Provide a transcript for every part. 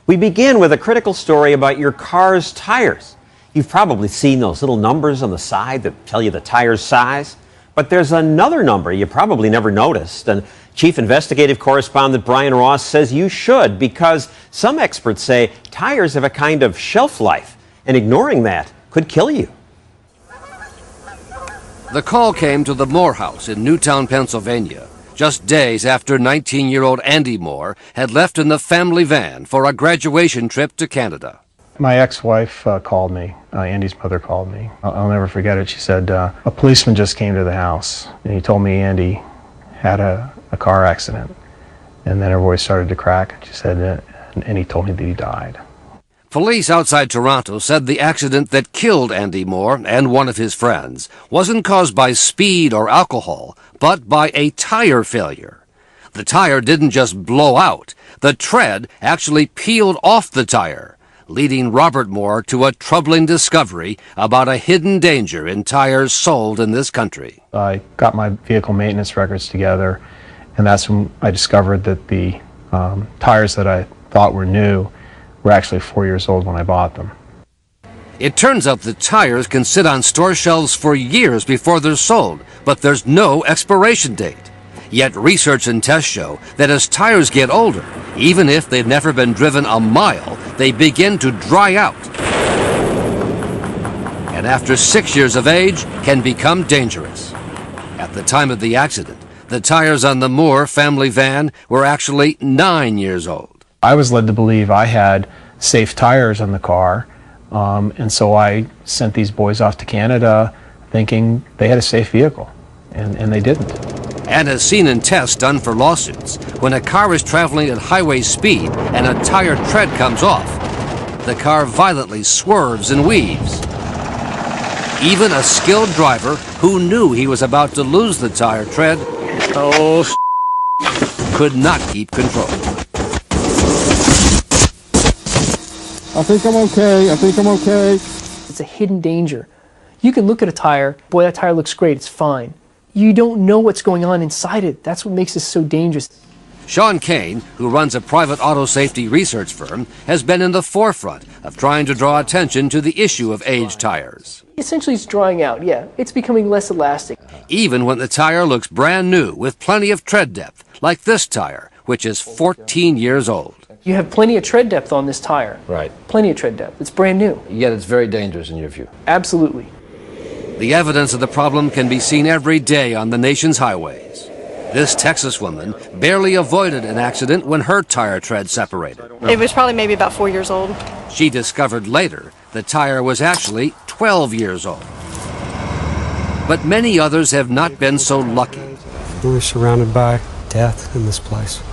We begin with a critical story about your car's tires. You've probably seen those little numbers on the side that tell you the tire's size. But there's another number you probably never noticed. And Chief Investigative Correspondent Brian Ross says you should, because some experts say tires have a kind of shelf life, and ignoring that could kill you. The call came to the Moore House in Newtown, Pennsylvania, just days after 19-year-old Andy Moore had left in the family van for a graduation trip to Canada. My ex-wife called me. Andy's mother called me. I'll never forget it. She said, a policeman just came to the house, and he told me Andy had a car accident. And then her voice started to crack, and she said, and he told me that he died. Police outside Toronto said the accident that killed Andy Moore and one of his friends wasn't caused by speed or alcohol, but by a tire failure. The tire didn't just blow out. The tread actually peeled off the tire, leading Robert Moore to a troubling discovery about a hidden danger in tires sold in this country. I got my vehicle maintenance records together, and that's when I discovered that the tires that I thought were new were actually 4 years old when I bought them. It turns out that tires can sit on store shelves for years before they're sold, but there's no expiration date. Yet research and tests show that as tires get older, even if they've never been driven a mile, they begin to dry out. And after 6 years of age, can become dangerous. At the time of the accident, the tires on the Moore family van were actually 9 years old. I was led to believe I had safe tires on the car, and so I sent these boys off to Canada thinking they had a safe vehicle, and they didn't. And as seen in tests done for lawsuits, when a car is traveling at highway speed and a tire tread comes off, the car violently swerves and weaves. Even a skilled driver who knew he was about to lose the tire tread could not keep control. I think I'm okay. It's a hidden danger. You can look at a tire, boy, that tire looks great, it's fine. You don't know what's going on inside it. That's what makes this so dangerous. Sean Kane, who runs a private auto safety research firm, has been in the forefront of trying to draw attention to the issue of aged tires. Essentially, it's drying out, yeah. It's becoming less elastic. Even when the tire looks brand new with plenty of tread depth, like this tire, which is 14 years old. You have plenty of tread depth on this tire. Right. Plenty of tread depth. It's brand new. Yet it's very dangerous in your view. Absolutely. The evidence of the problem can be seen every day on the nation's highways. This Texas woman barely avoided an accident when her tire tread separated. It was probably maybe about 4 years old. She discovered later the tire was actually 12 years old. But many others have not been so lucky. We're surrounded by death in this place.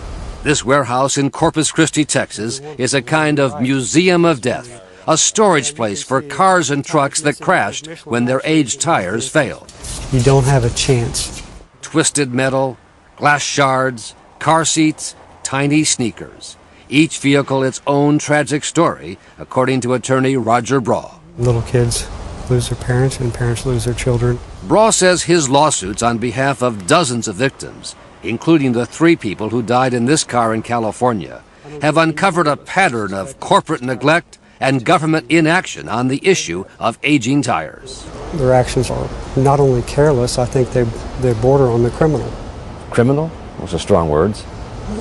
This warehouse in Corpus Christi, Texas, is a kind of museum of death, a storage place for cars and trucks that crashed when their aged tires failed. You don't have a chance. Twisted metal, glass shards, car seats, tiny sneakers. Each vehicle its own tragic story, according to attorney Roger Braw. Little kids lose their parents and parents lose their children. Braw says his lawsuits on behalf of dozens of victims, including the 3 people who died in this car in California, have uncovered a pattern of corporate neglect and government inaction on the issue of aging tires. Their actions are not only careless, I think they border on the criminal. Criminal? Those are strong words.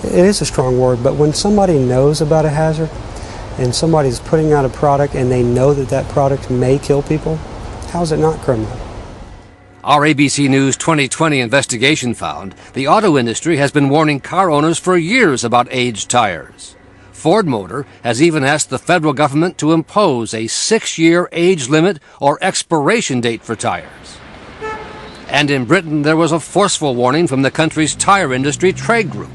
It is a strong word, but when somebody knows about a hazard and somebody's putting out a product and they know that that product may kill people, how is it not criminal? Our ABC News 2020 investigation found the auto industry has been warning car owners for years about aged tires. Ford Motor has even asked the federal government to impose a 6-year age limit or expiration date for tires. And in Britain, there was a forceful warning from the country's tire industry trade group.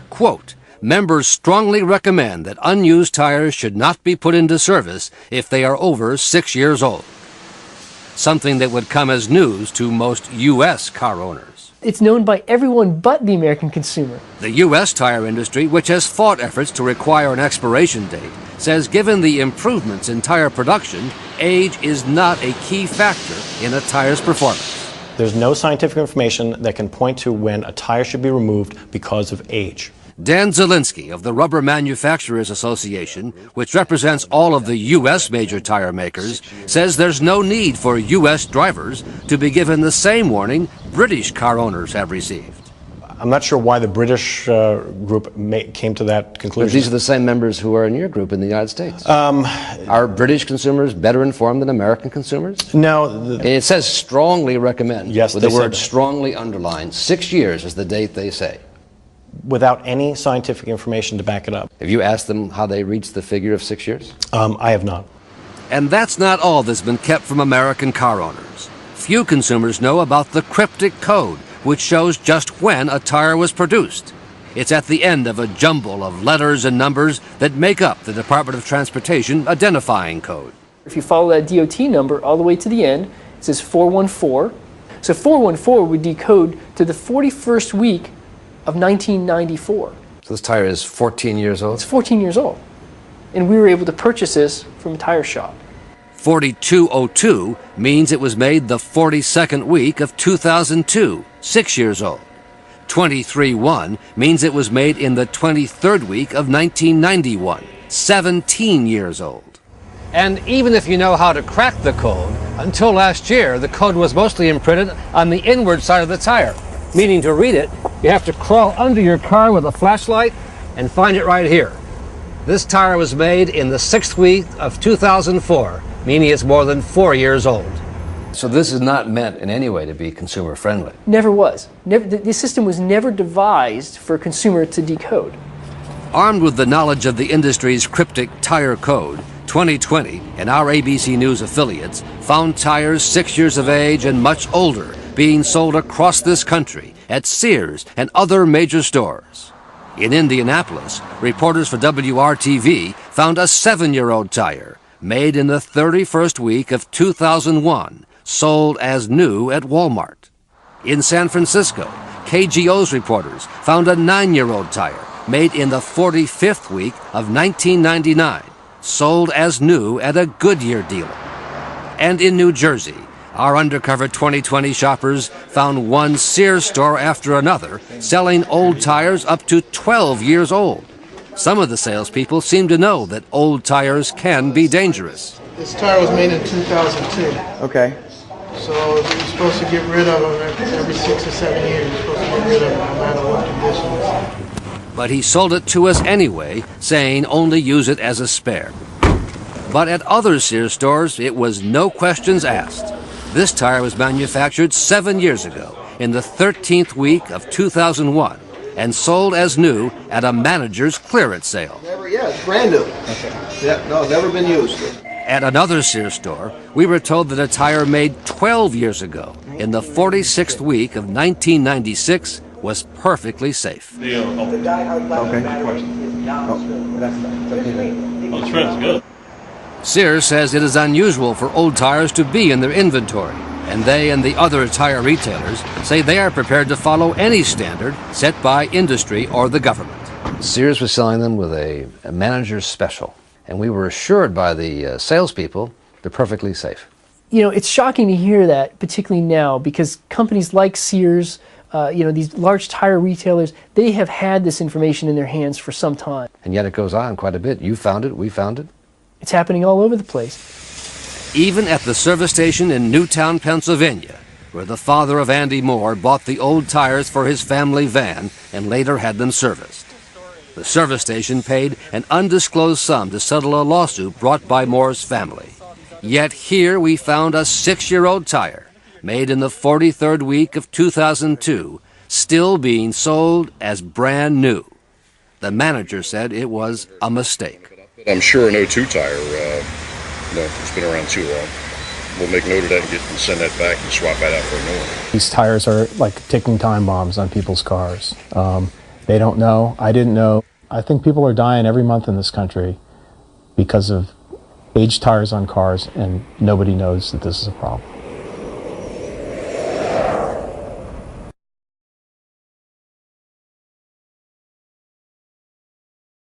Quote, members strongly recommend that unused tires should not be put into service if they are over 6 years old. Something that would come as news to most U.S. car owners. It's known by everyone but the American consumer. The U.S. tire industry, which has fought efforts to require an expiration date, says given the improvements in tire production, age is not a key factor in a tire's performance. There's no scientific information that can point to when a tire should be removed because of age. Dan Zielinski of the Rubber Manufacturers Association, which represents all of the U.S. major tire makers, says there's no need for U.S. drivers to be given the same warning British car owners have received. I'm not sure why the British group came to that conclusion. But these are the same members who are in your group in the United States. Are British consumers better informed than American consumers? No. It says strongly recommend. Yes, with they the word said that. Strongly underlined. 6 years is the date they say. Without any scientific information to back it up. Have you asked them how they reached the figure of 6 years? I have not. And that's not all that's been kept from American car owners. Few consumers know about the cryptic code, which shows just when a tire was produced. It's at the end of a jumble of letters and numbers that make up the Department of Transportation identifying code. If you follow that DOT number all the way to the end, it says 414. So 414 would decode to the 41st week of 1994. So this tire is 14 years old? It's 14 years old. And we were able to purchase this from a tire shop. 4202 means it was made the 42nd week of 2002, 6 years old. 231 means it was made in the 23rd week of 1991, 17 years old. And even if you know how to crack the code, until last year the code was mostly imprinted on the inward side of the tire. Meaning to read it, you have to crawl under your car with a flashlight and find it right here. This tire was made in the 6th week of 2004, meaning it's more than 4 years old. So this is not meant in any way to be consumer friendly. Never was. This system was never devised for a consumer to decode. Armed with the knowledge of the industry's cryptic tire code, 2020 and our ABC News affiliates found tires 6 years of age and much older being sold across this country at Sears and other major stores. In Indianapolis, reporters for WRTV found a 7-year-old tire made in the 31st week of 2001, sold as new at Walmart. In San Francisco, KGO's reporters found a 9-year-old tire made in the 45th week of 1999, sold as new at a Goodyear dealer. And in New Jersey, our undercover 2020 shoppers found one Sears store after another selling old tires up to 12 years old. Some of the salespeople seem to know that old tires can be dangerous. This tire was made in 2002. Okay. So you're supposed to get rid of them every 6 or 7 years. You're supposed to get rid of them no matter what condition it's in. But he sold it to us anyway, saying only use it as a spare. But at other Sears stores, it was no questions asked. This tire was manufactured 7 years ago, in the 13th week of 2001, and sold as new at a manager's clearance sale. It's brand new. Okay. Yeah, no, never been used. At another Sears store, we were told that a tire made 12 years ago, in the 46th week of 1996, was perfectly safe. Okay. Sears says it is unusual for old tires to be in their inventory, and they and the other tire retailers say they are prepared to follow any standard set by industry or the government. Sears was selling them with a manager's special, and we were assured by the salespeople they're perfectly safe. You know, it's shocking to hear that, particularly now, because companies like Sears, these large tire retailers, they have had this information in their hands for some time. And yet it goes on quite a bit. You found it, we found it. It's happening all over the place. Even at the service station in Newtown, Pennsylvania, where the father of Andy Moore bought the old tires for his family van and later had them serviced. The service station paid an undisclosed sum to settle a lawsuit brought by Moore's family. Yet here we found a 6-year-old tire, made in the 43rd week of 2002, still being sold as brand new. The manager said it was a mistake. I'm sure an 02 tire, it's been around too long. We'll make note of that and send that back and swap that out for a new one. These tires are like ticking time bombs on people's cars. They don't know. I didn't know. I think people are dying every month in this country because of aged tires on cars, and nobody knows that this is a problem.